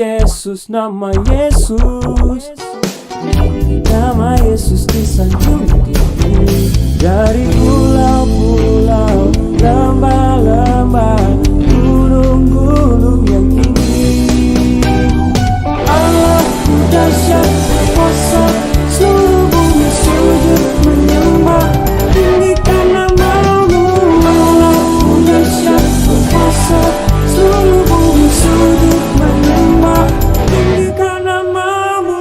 Yesus, nama Yesus, nama Yesus disanjung tinggi. Dari pulau-pulau, lembah-lembah, gunung-gunung yang tinggi. Allahku dahsyat berkuasa, seluruh bumi sujud menyembah, tinggikan nama-Mu. Allahku dahsyat berkuasa, seluruh bumi sujud menyembah, tinggikan nama-Mu.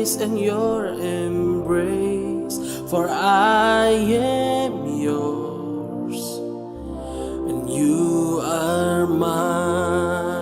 grace and your embrace, for I am yours and you are mine.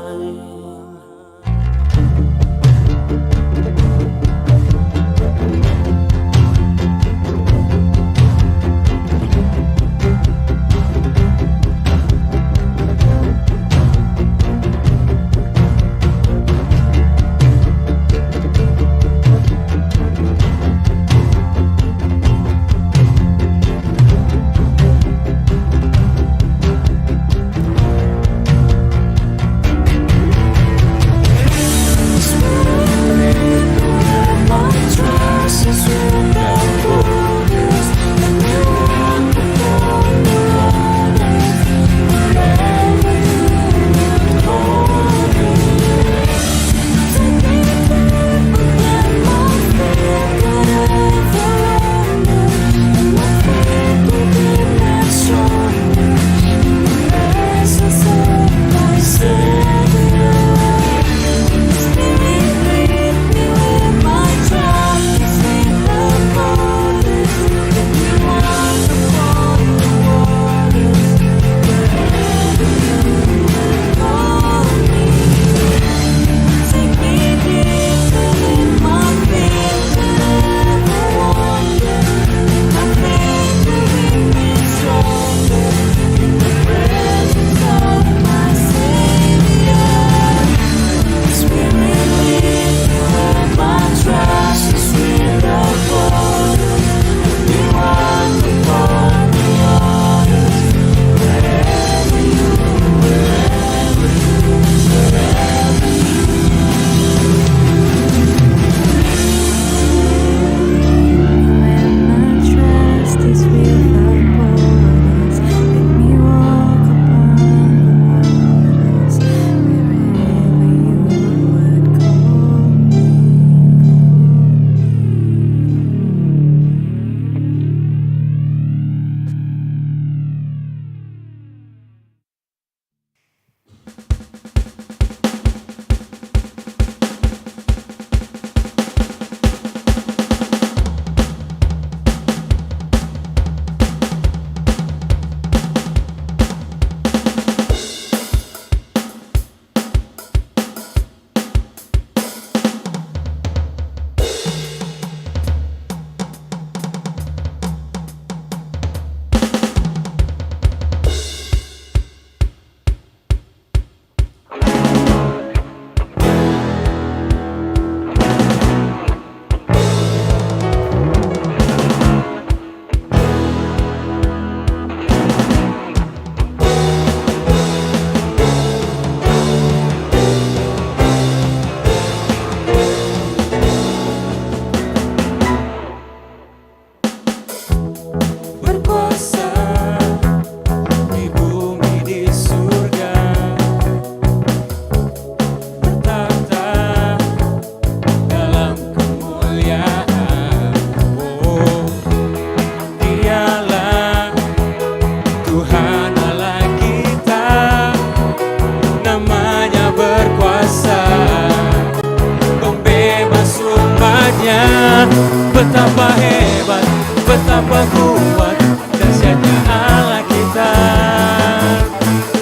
Betapa hebat, betapa kuat, dahsyatnya Allah kita.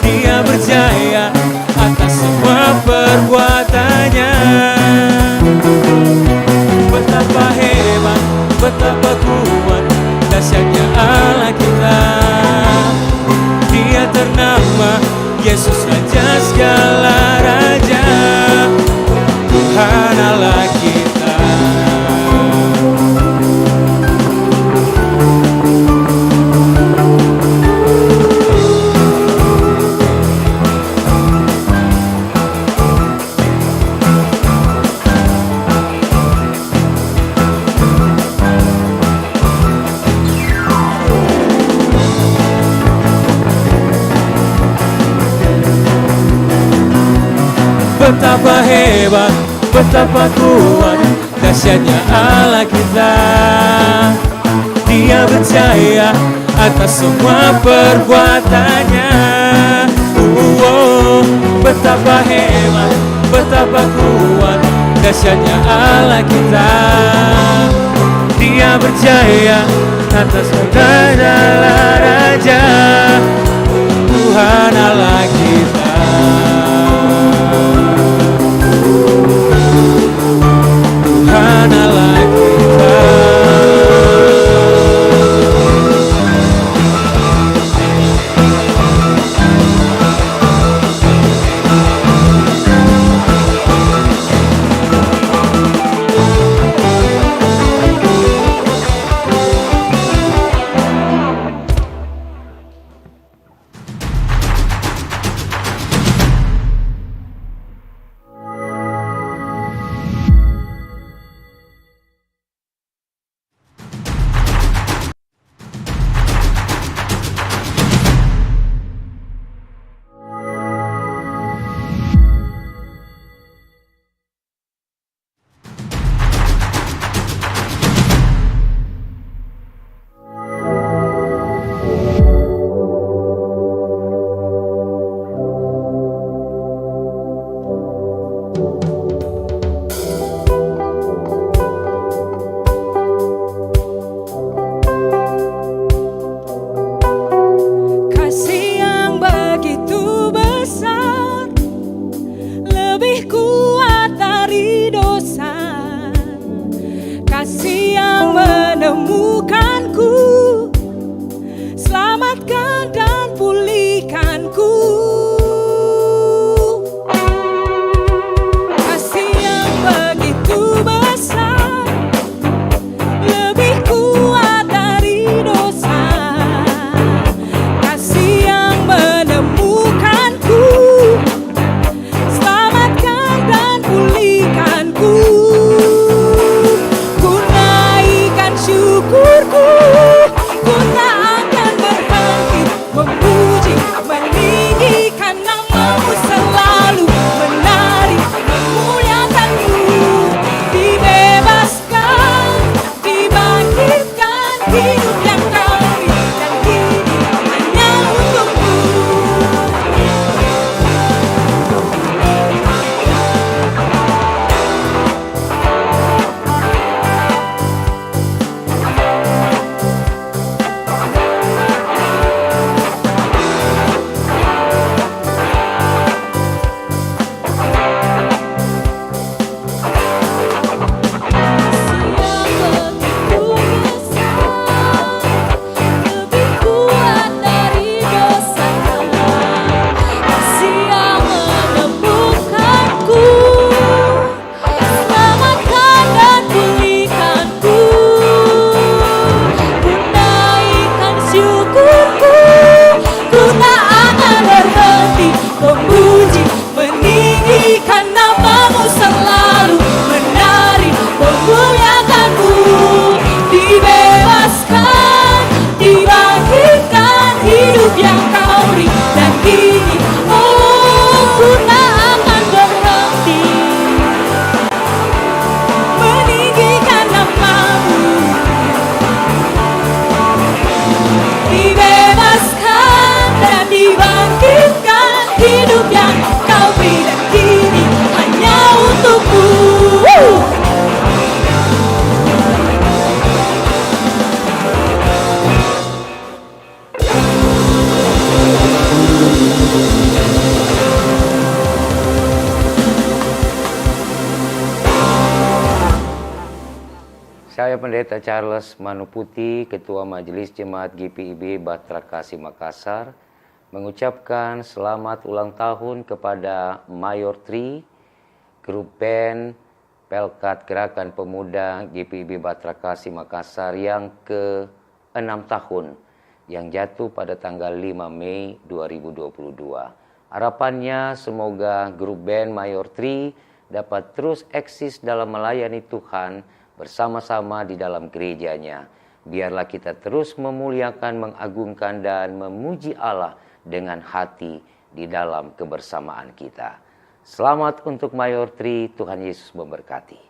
Dia berjaya atas semua perbuatannya. Betapa hebat, betapa kuat, dahsyatnya Allah kita. Dia ternama Yesus Raja segala raja, Tuhan Allah kita. Betapa hebat, betapa kuat, dahsyatnya Allah kita. Dia berjaya atas semua perbuatannya. Betapa hebat, betapa kuat, dahsyatnya Allah kita. Dia berjaya atas segala raja, Tuhan Allah kita. Tuhan Allah kita. Saya Pendeta Charles Manuputi, Ketua Majelis Jemaat GPIB Batra Kasih Makassar, mengucapkan selamat ulang tahun kepada Mayor Tri, Grup Band Pelkat Gerakan Pemuda GPIB Batra Kasih Makassar yang ke-6 tahun, yang jatuh pada tanggal 5 Mei 2022. Harapannya semoga Grup Band Mayor Tri dapat terus eksis dalam melayani Tuhan bersama-sama di dalam gerejanya. Biarlah kita terus memuliakan, mengagungkan, dan memuji Allah dengan hati di dalam kebersamaan kita. Selamat untuk Mayor Tri, Tuhan Yesus memberkati.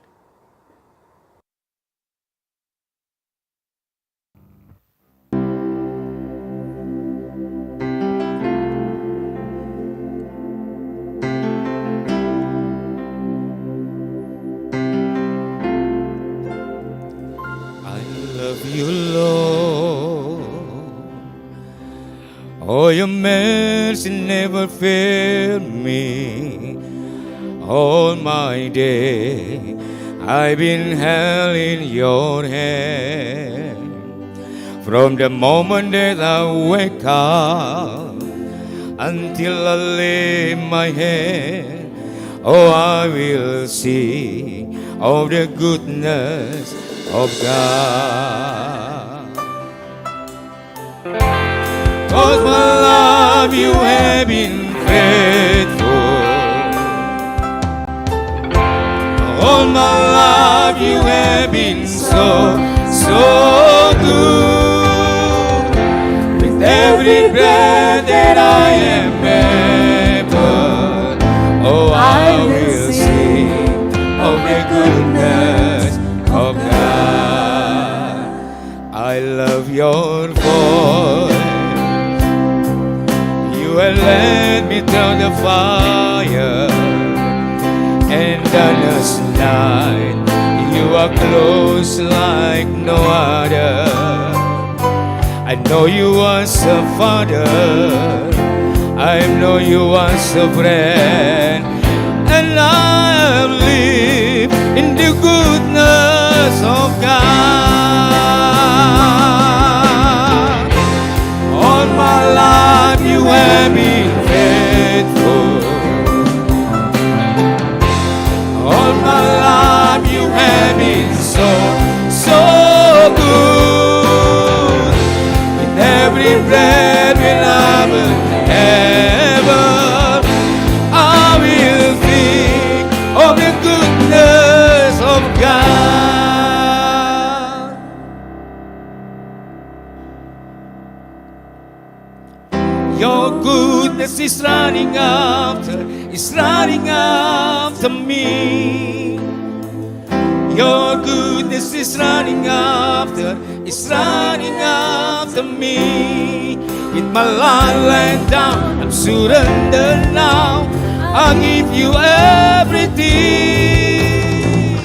For your mercy never failed me. All my day I've been held in your hand. From the moment that I wake up until I lay my head, oh, I will sing of the goodness of God. 'Cause my love, you have been faithful. All my life you have been so, so good. With every breath that I am able, oh, I will sing of the goodness of God. I love your voice. You have led me through the fire and darkness night. You are close like no other. I know you as a father, I know you as a friend, and I have lived in the goodness of God. All my life you have been faithful. All my life you have been so, so good. With every breath we love ever, I will think of the goodness of God. Your goodness is running after me. Your goodness is running after me. With my life laid down, I'm surrendered now. I give you everything.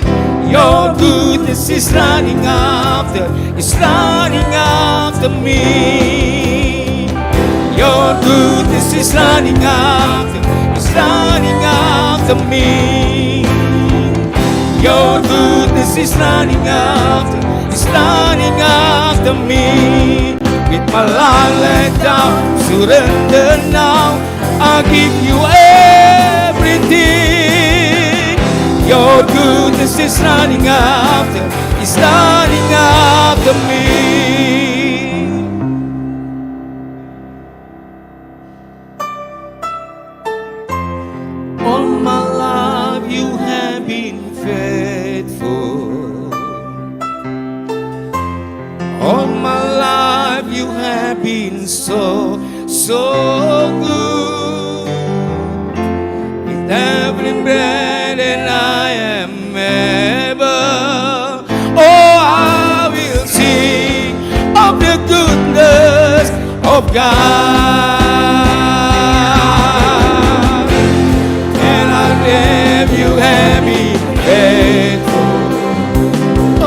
Your goodness is running after me. Your goodness is running after me. Your goodness is running after me. With my life laid down, surrender now. I give you everything. Your goodness is running after me. All my life you have been faithful. All my life you have been so, so good. With every breath that I am able, oh, I will sing of the goodness of God. You have been faithful.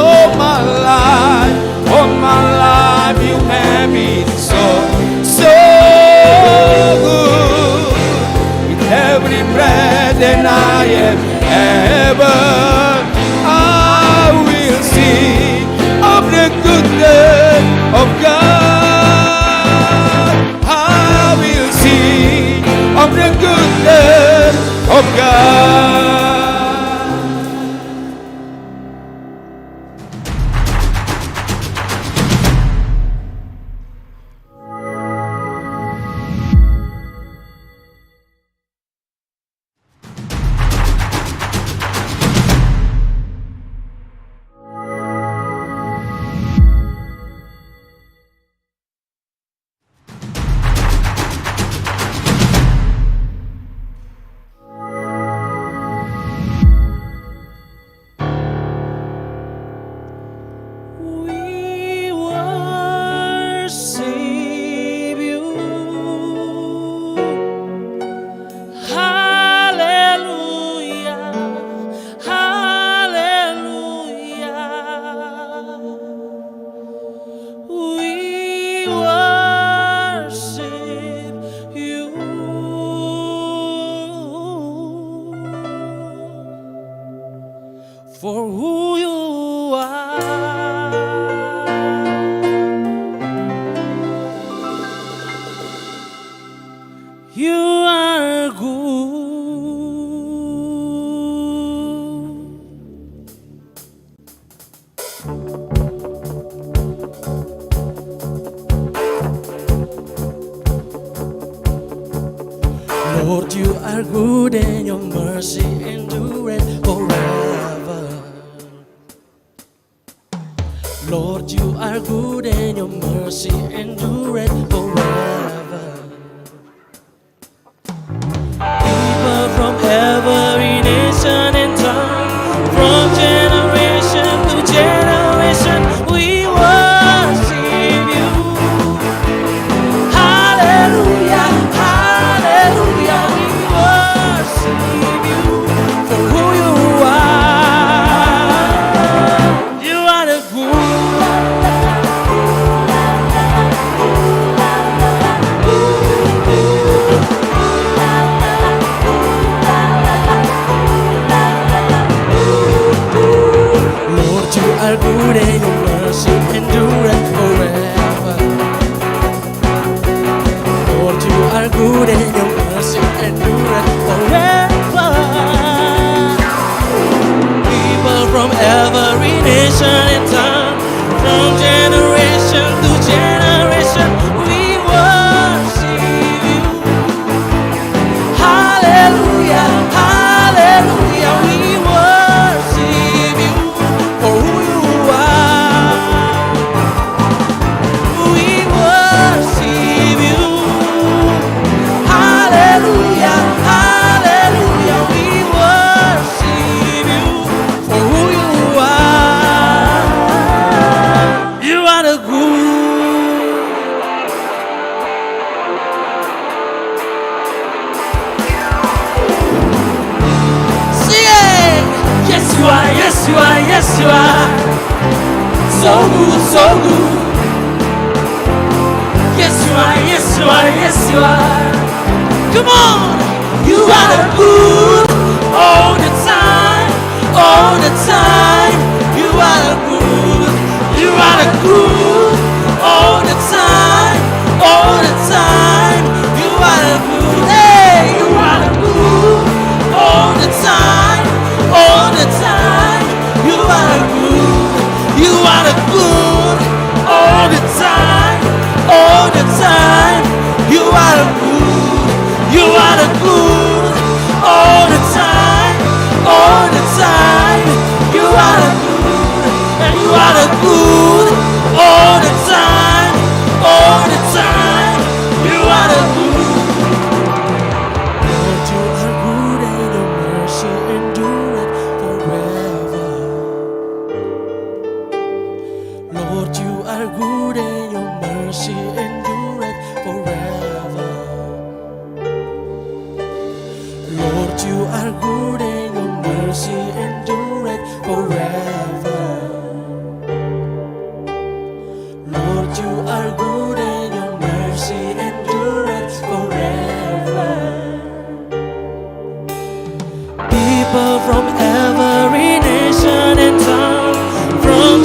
All my life you have been so, so good. With every breath that I am able, I will sing of the goodness of God. I for who you are. You are good. Lord, you are good and your mercy endureth forever. Lord, you are good and your mercy endureth forever. People from every nation and tongue, from generation to generation, we worship you. Hallelujah, hallelujah, we worship you for who you are. You are the Lord, you are good and your mercy endureth forever. Lord, you are good and your mercy endureth forever. People from every nation and tongue, from generation to generation, we worship you. Hallelujah, hallelujah, we worship you for who you are. We worship you. Hallelujah, hallelujah, we worship you for who you are. You are the good. Sing it! Yes you are, yes you are, yes you are. So good, so good. Yes you are, yes you are, yes you are. Come on! You are good all the time, all the time. You are good, you are good all the time, all the time. You are good, hey, you are good all the time, all the time. You are good, you are good all the time, all the time. You are good, you are good all the time, all the time. You are good, and you are good all the time, all the time. You are good. Lord, you are good and your mercy endureth forever. Lord, you are good and your mercy endureth forever. Lord, you are good and your mercy endureth forever. Lord, you are good and your mercy endureth forever. People from every nation and tongue, from